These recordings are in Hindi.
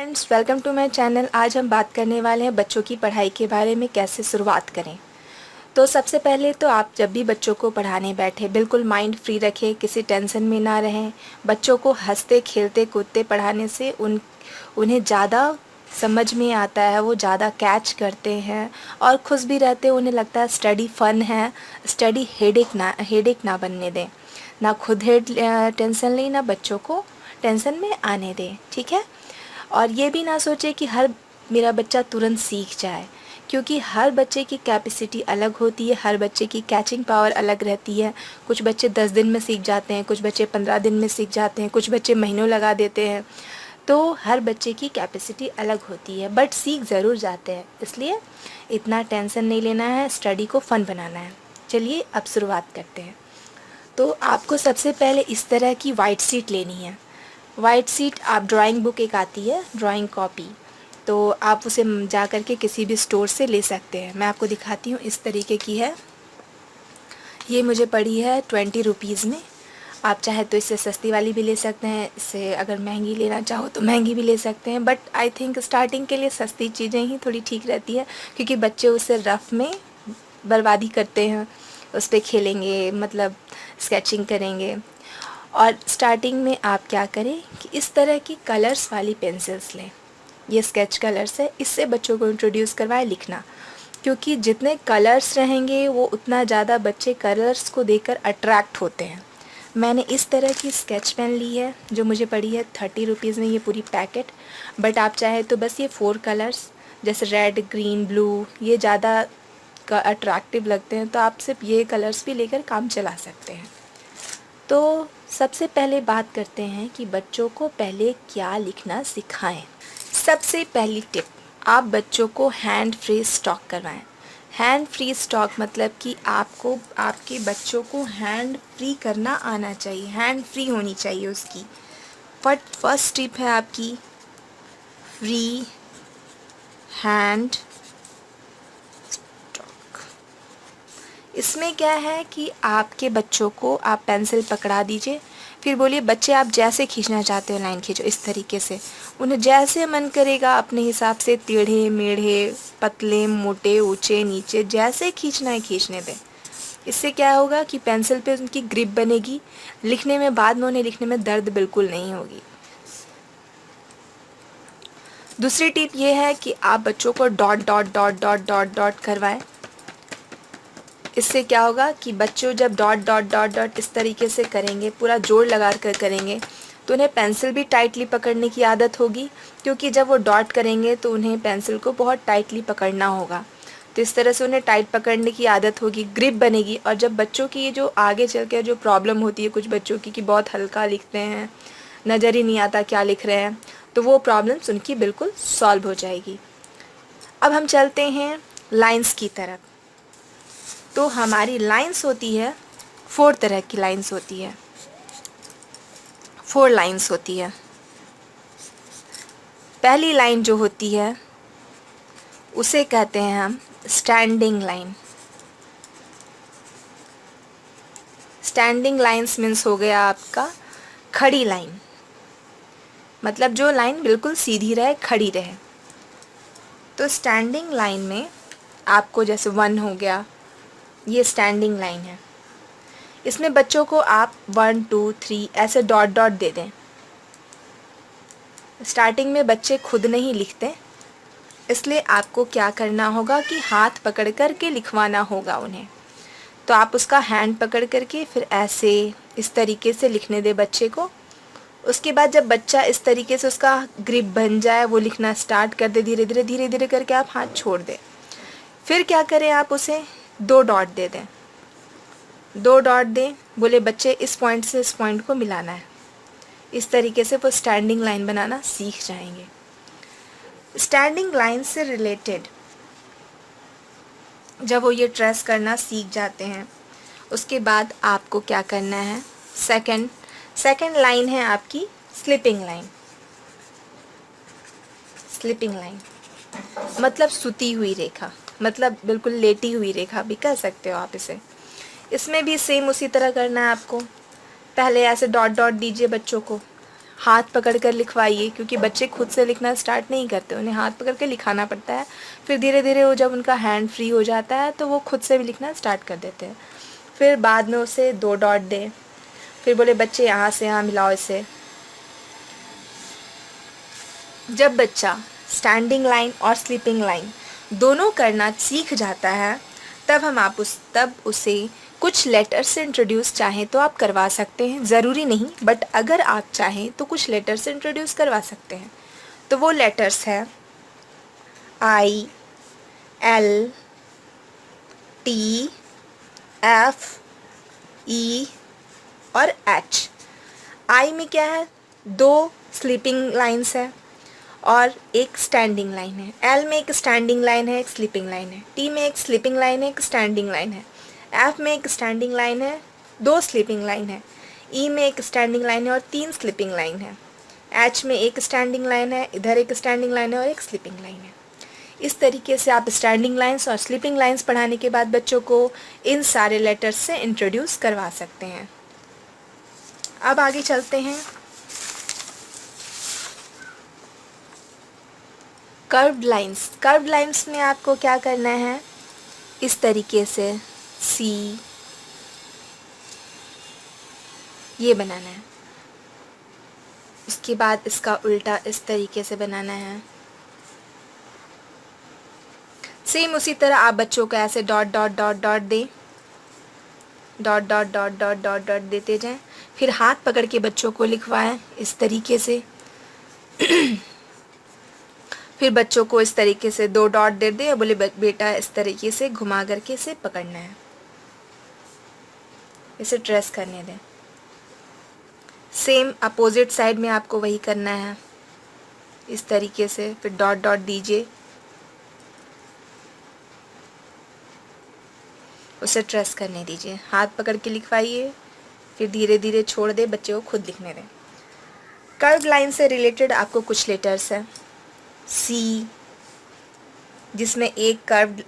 Friends, welcome to my channel. आज हम बात करने वाले हैं बच्चों की पढ़ाई के बारे में, कैसे शुरुआत करें। तो सबसे पहले तो आप जब भी बच्चों को पढ़ाने बैठे बिल्कुल माइंड फ्री रखें, किसी टेंशन में ना रहें। बच्चों को हंसते खेलते कूदते पढ़ाने से उन्हें ज़्यादा समझ में आता है, वो ज़्यादा कैच करते हैं और खुश भी रहते हैं। उन्हें लगता है स्टडी फ़न है, स्टडी हेडेक ना बनने दें। ना खुद टेंशन लें, ना बच्चों को टेंशन में आने दें, ठीक है। और ये भी ना सोचे कि हर मेरा बच्चा तुरंत सीख जाए, क्योंकि हर बच्चे की कैपेसिटी अलग होती है, हर बच्चे की कैचिंग पावर अलग रहती है। कुछ बच्चे 10 दिन में सीख जाते हैं, कुछ बच्चे 15 दिन में सीख जाते हैं, कुछ बच्चे महीनों लगा देते हैं। तो हर बच्चे की कैपेसिटी अलग होती है, बट सीख ज़रूर जाते हैं। इसलिए इतना टेंशन नहीं लेना है, स्टडी को फ़न बनाना है। चलिए अब शुरुआत करते हैं। तो आपको सबसे पहले इस तरह की वाइट शीट लेनी है। वाइट शीट, आप ड्राइंग बुक एक आती है, ड्राइंग कॉपी, तो आप उसे जा कर के किसी भी स्टोर से ले सकते हैं। मैं आपको दिखाती हूँ, इस तरीके की है। ये मुझे पड़ी है 20 रुपीज़ में। आप चाहे तो इससे सस्ती वाली भी ले सकते हैं, इससे अगर महंगी लेना चाहो तो महंगी भी ले सकते हैं। बट आई थिंक स्टार्टिंग के लिए सस्ती चीज़ें ही थोड़ी ठीक रहती है, क्योंकि बच्चे उसे रफ़ में बर्बादी करते हैं, उस पर खेलेंगे, मतलब स्केचिंग करेंगे। और स्टार्टिंग में आप क्या करें कि इस तरह की कलर्स वाली पेंसिल्स लें। ये स्केच कलर्स है, इससे बच्चों को इंट्रोड्यूस करवाएं लिखना, क्योंकि जितने कलर्स रहेंगे वो उतना ज़्यादा बच्चे कलर्स को देखकर अट्रैक्ट होते हैं। मैंने इस तरह की स्केच पेन ली है, जो मुझे पड़ी है 30 रुपीज़ में, ये पूरी पैकेट। बट आप चाहे तो बस ये 4 कलर्स, जैसे रेड, ग्रीन, ब्लू, ये ज़्यादा अट्रैक्टिव लगते हैं, तो आप सिर्फ ये कलर्स भी लेकर काम चला सकते हैं। तो सबसे पहले बात करते हैं कि बच्चों को पहले क्या लिखना सिखाएं। सबसे पहली टिप, आप बच्चों को हैंड फ्री स्टॉक करवाएं। हैंड फ्री स्टॉक मतलब कि आपको आपके बच्चों को हैंड फ्री करना आना चाहिए, हैंड फ्री होनी चाहिए उसकी। फर्स्ट टिप है आपकी फ्री हैंड। इसमें क्या है कि आपके बच्चों को आप पेंसिल पकड़ा दीजिए, फिर बोलिए बच्चे आप जैसे खींचना चाहते हो लाइन खींचो, इस तरीके से। उन्हें जैसे मन करेगा अपने हिसाब से, टेढ़े मेढ़े, पतले मोटे, ऊंचे नीचे, जैसे खींचना है खींचने दें। इससे क्या होगा कि पेंसिल पे उनकी ग्रिप बनेगी, लिखने में बाद में उन्हें लिखने में दर्द बिल्कुल नहीं होगी। दूसरी टिप ये है कि आप बच्चों co dot dot dot dot dot dot करवाएं। इससे क्या होगा कि बच्चों जब डॉट डॉट डॉट डॉट इस तरीके से करेंगे, पूरा जोर लगा कर करेंगे, तो उन्हें पेंसिल भी टाइटली पकड़ने की आदत होगी, क्योंकि जब वो डॉट करेंगे तो उन्हें पेंसिल को बहुत टाइटली पकड़ना होगा। तो इस तरह से उन्हें टाइट पकड़ने की आदत होगी, ग्रिप बनेगी। और जब बच्चों की ये जो आगे चल कर जो प्रॉब्लम होती है कुछ बच्चों की, कि बहुत हल्का लिखते हैं, नज़र ही नहीं आता क्या लिख रहे हैं, तो वो प्रॉब्लम्स उनकी बिल्कुल सॉल्व हो जाएगी। अब हम चलते हैं लाइन्स की तरफ। तो हमारी लाइंस होती है, 4 तरह की लाइंस होती है, 4 लाइंस होती है। पहली लाइन जो होती है उसे कहते हैं हम standing line. Standing lines means हो गया आपका खड़ी लाइन, मतलब जो लाइन बिल्कुल सीधी रहे, खड़ी रहे। तो स्टैंडिंग लाइन में आपको जैसे 1 हो गया, ये स्टैंडिंग लाइन है। इसमें बच्चों को आप 1 2 3 ऐसे डॉट डॉट दे दें। स्टार्टिंग में बच्चे खुद नहीं लिखते, इसलिए आपको क्या करना होगा कि हाथ पकड़ कर के लिखवाना होगा उन्हें। तो आप उसका हैंड पकड़ कर के फिर ऐसे इस तरीके से लिखने दें बच्चे को। उसके बाद जब बच्चा इस तरीके से उसका ग्रिप बन जाए, वो लिखना स्टार्ट कर दे, धीरे धीरे धीरे धीरे करके आप हाथ छोड़ दें। फिर क्या करें, आप उसे 2 डॉट दे दें। 2 डॉट दें, बोले बच्चे इस पॉइंट से इस पॉइंट को मिलाना है। इस तरीके से वो स्टैंडिंग लाइन बनाना सीख जाएंगे। स्टैंडिंग लाइन से रिलेटेड जब वो ये ट्रेस करना सीख जाते हैं, उसके बाद आपको क्या करना है, सेकंड लाइन है आपकी स्लिपिंग लाइन। स्लिपिंग लाइन मतलब सुती हुई रेखा, मतलब बिल्कुल लेटी हुई रेखा भी कह सकते हो आप इसे। इसमें भी सेम उसी तरह करना है आपको। पहले ऐसे डॉट डॉट दीजिए बच्चों को, हाथ पकड़ कर लिखवाइए, क्योंकि बच्चे खुद से लिखना स्टार्ट नहीं करते, उन्हें हाथ पकड़ के लिखाना पड़ता है। फिर धीरे धीरे वो जब उनका हैंड फ्री हो जाता है तो वो खुद से भी लिखना स्टार्ट कर देते हैं। फिर बाद में उसे 2 डॉट दें। फिर बोले बच्चे यहाँ से यहाँ मिलाओ इसे। जब बच्चा स्टैंडिंग लाइन और स्लीपिंग लाइन दोनों करना सीख जाता है, तब उसे कुछ लेटर से इंट्रोड्यूस चाहें तो आप करवा सकते हैं, ज़रूरी नहीं, बट अगर आप चाहें तो कुछ लेटर से इंट्रोड्यूस करवा सकते हैं। तो वो लेटर्स हैं आई, एल, टी, एफ, ई और एच। आई में क्या है, 2 स्लीपिंग लाइंस है और एक स्टैंडिंग लाइन है। एल में एक स्टैंडिंग लाइन है, एक स्लीपिंग लाइन है। टी में एक स्लीपिंग लाइन है, एक स्टैंडिंग लाइन है। एफ में एक स्टैंडिंग लाइन है, 2 स्लीपिंग लाइन है। ई में एक स्टैंडिंग लाइन है और 3 स्लीपिंग लाइन है। एच में एक स्टैंडिंग लाइन है, इधर एक स्टैंडिंग लाइन है और एक स्लीपिंग लाइन है। इस तरीके से आप स्टैंडिंग लाइंस और स्लीपिंग लाइंस पढ़ाने के बाद बच्चों को इन सारे लेटर्स से इंट्रोड्यूस करवा सकते हैं। अब आगे चलते हैं। कर्व्ड लाइंस में आपको क्या करना है, इस तरीके से सी ये बनाना है। उसके बाद इसका उल्टा इस तरीके से बनाना है। सेम उसी तरह आप बच्चों को ऐसे डॉट डॉट डॉट डॉट दें, dot dot dot dot dot dot देते जाएं। फिर हाथ पकड़ के बच्चों को लिखवाएं इस तरीके से। फिर बच्चों को इस तरीके से 2 डॉट दे दें और बोले बेटा इस तरीके से घुमा करके इसे पकड़ना है, इसे ट्रेस करने दें। सेम अपोजिट साइड में आपको वही करना है, इस तरीके से। फिर डॉट डॉट दीजिए, उसे ट्रेस करने दीजिए, हाथ पकड़ के लिखवाइए, फिर धीरे धीरे छोड़ दे, बच्चे को खुद लिखने दें। कर्व लाइन से रिलेटेड आपको कुछ लेटर्स हैं। सी जिसमें एक कर्व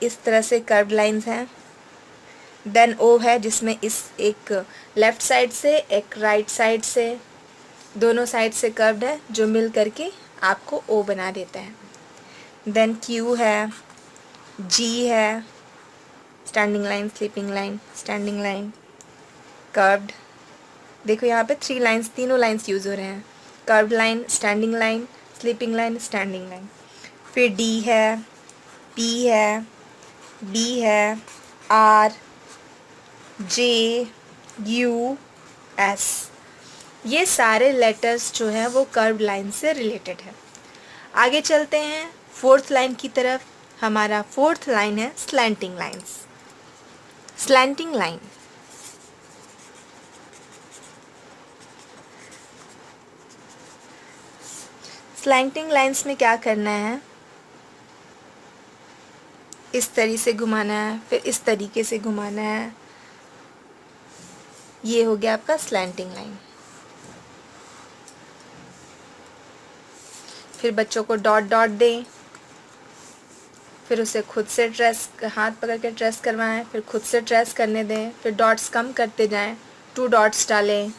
इस तरह से कर्व लाइंस हैं। देन ओ है जिसमें इस एक लेफ़्ट साइड से एक राइट साइड से, दोनों साइड से कर्व्ड है जो मिल करके आपको ओ बना देता है। देन क्यू है, जी है, standing line, sleeping line, standing line, curved. देखो यहाँ पे 3 लाइंस, तीनों लाइंस यूज़ हो रहे हैं। Curved line, standing line, sleeping line, standing line. फिर डी है, पी है, बी है, आर, जे, यू, एस। ये सारे लेटर्स जो हैं वो कर्व लाइन से रिलेटेड है। आगे चलते हैं 4th लाइन की तरफ। हमारा 4th लाइन है slanting lines. Slanting line slanting lines में क्या करना है, इस तरीके से घुमाना है, फिर इस तरीके से घुमाना है। ये हो गया आपका स्लैंटिंग लाइन। फिर बच्चों को डॉट डॉट दें, फिर उसे खुद से ट्रेस, हाथ पकड़ के ट्रेस करवाएं, फिर खुद से ट्रेस करने दें, फिर डॉट्स कम करते जाएं। 2 डॉट्स डालें,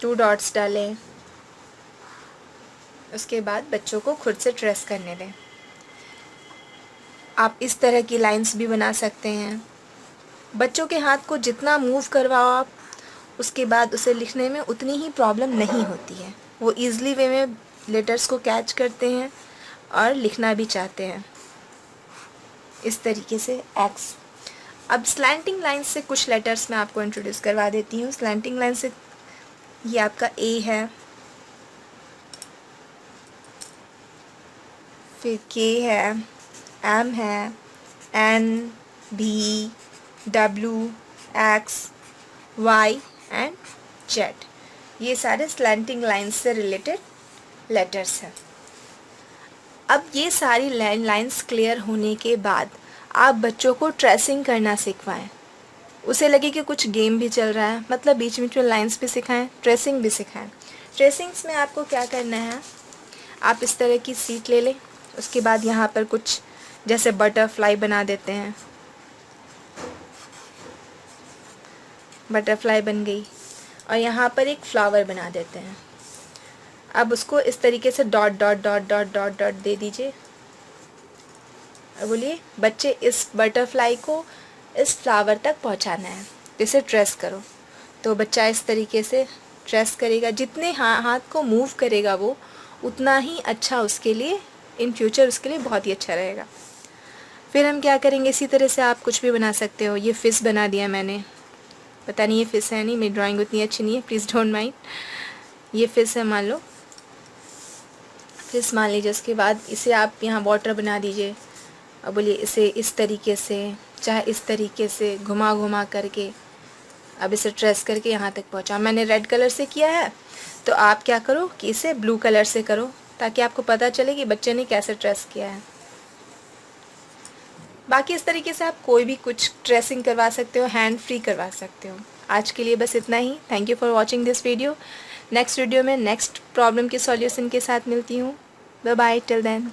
2 डॉट्स डालें। उसके बाद बच्चों को खुद से ट्रेस करने दें। आप इस तरह की लाइंस भी बना सकते हैं। बच्चों के हाथ को जितना मूव करवाओ आप, उसके बाद उसे लिखने में उतनी ही प्रॉब्लम नहीं होती है। वो ईज़िली वे में लेटर्स को कैच करते हैं और लिखना भी चाहते हैं। इस तरीके से एक्स। अब स्लैंटिंग लाइन से कुछ लेटर्स मैं आपको इंट्रोड्यूस करवा देती हूँ। स्लैंटिंग लाइन से ये आपका ए है, फिर के है, एम है, एन, भी, W, X, Y and Z. ये सारे स्लैंटिंग लाइंस से रिलेटेड लेटर्स हैं। अब ये सारी लाइंस क्लियर होने के बाद आप बच्चों को ट्रेसिंग करना सिखवाएं। उसे लगे कि कुछ गेम भी चल रहा है, मतलब बीच बीच में लाइंस भी सिखाएं, ट्रेसिंग भी सिखाएं। ट्रेसिंग्स में आपको क्या करना है, आप इस तरह की सीट ले लें, उसके बाद यहाँ पर कुछ जैसे बटरफ्लाई बना देते हैं। बटरफ्लाई बन गई और यहाँ पर एक फ्लावर बना देते हैं। अब उसको इस तरीके से dot dot dot dot dot dot दे दीजिए। और बोलिए बच्चे इस बटरफ्लाई को इस फ्लावर तक पहुँचाना है, इसे ट्रेस करो। तो बच्चा इस तरीके से ट्रेस करेगा, जितने हाथ को मूव करेगा वो उतना ही अच्छा उसके लिए, इन फ्यूचर उसके लिए बहुत ही अच्छा रहेगा। फिर हम क्या करेंगे, इसी तरह से आप कुछ भी बना सकते हो। ये फ़िश बना दिया मैंने, पता नहीं ये फ़िश है नहीं, मेरी ड्राइंग उतनी अच्छी नहीं है, प्लीज़ डोंट माइंड। ये फ़िश है मान लो, फ़िश मान लीजिए। उसके बाद इसे आप यहाँ वाटर बना दीजिए और बोलिए इसे इस तरीके से, चाहे इस तरीके से घुमा घुमा करके, अब इसे ट्रेस करके यहाँ तक पहुँचा। मैंने रेड कलर से किया है, तो आप क्या करो कि इसे ब्लू कलर से करो, ताकि आपको पता चले कि बच्चे ने कैसे ट्रेस किया है। बाकी इस तरीके से आप कोई भी कुछ ट्रेसिंग करवा सकते हो, हैंड फ्री करवा सकते हो। आज के लिए बस इतना ही। Thank you for watching this video. Next video में नेक्स्ट प्रॉब्लम के सॉल्यूशन के साथ मिलती हूँ। Bye bye, till then.